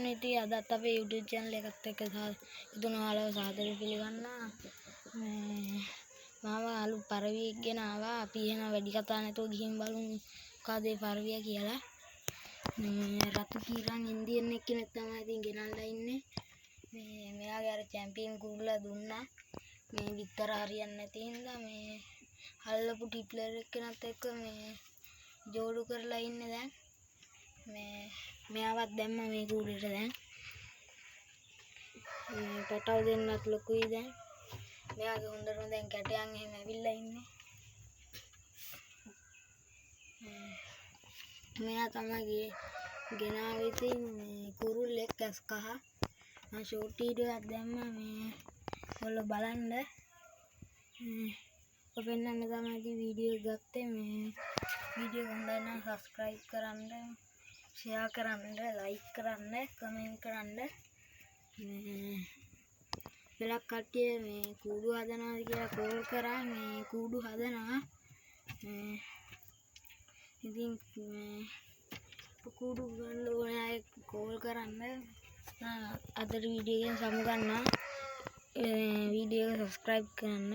Community අදත් අපේ YouTube channel එකත් එක්ක ඉදුණාලව සාදරව පිළිගන්නවා. මේ මාව අලුත් පරවියෙක් ගෙන ආවා. අපි එහෙනම් වැඩි කතා නැතුව ගිහින් බලමු මොකද ඒ පරවිය කියලා. මේ රතු කීරන් ඉන්දියන් එක්කෙනෙක් තමයි ඉතින් ගෙනල්ලා ඉන්නේ. මේ මෙයාගේ අර චැම්පියන් කුරුල්ලා දුන්නා. මේ විතර හරියන්නේ නැති හින්දා මේ අල්ලපු ටිප්ලර් එක්කෙනත් එක්ක මේ ජෝඩු කරලා ඉන්නේ දැන්. මේ මෙයාවත් දැම්ම මේ කූඩේට දැන්. මේ පැටව දෙන්නත් ලොකුයි දැන්. මෙයාගේ හොඳටම දැන් කැටයන් එහෙම ඇවිල්ලා ඉන්නේ. මෙයා තමයි ගෙනාවේ ඉතින් මේ කුරුල්ලෙක් ඇස් කහ. මම ෂෝට් වීඩියෝ එකක් දැම්මා මේ ඔයාලා බලන්න. ඔපෙන්නන්න තමයි ඉතින් වීඩියෝ ගත්තේ. මේ වීඩියෝ හොඳයි නම් සබ්ස්ක්‍රයිබ් කරන්න, ෂෙයා කරන්න, ලයික් කරන්න, කමෙන්ට් කරන්න. බලක් කට්ටිය මේ කූඩු හදනවාද කියලා කෝල් කරා. මේ කූඩු හදනවා. ඉතින් මේ කූඩු ගන්න ඕනේ අය කෝල් කරන්න. අදට වීඩියෝ එකෙන් සමු ගන්නවා. වීඩියෝ එක සබ්ස්ක්‍රයිබ් කරන්න.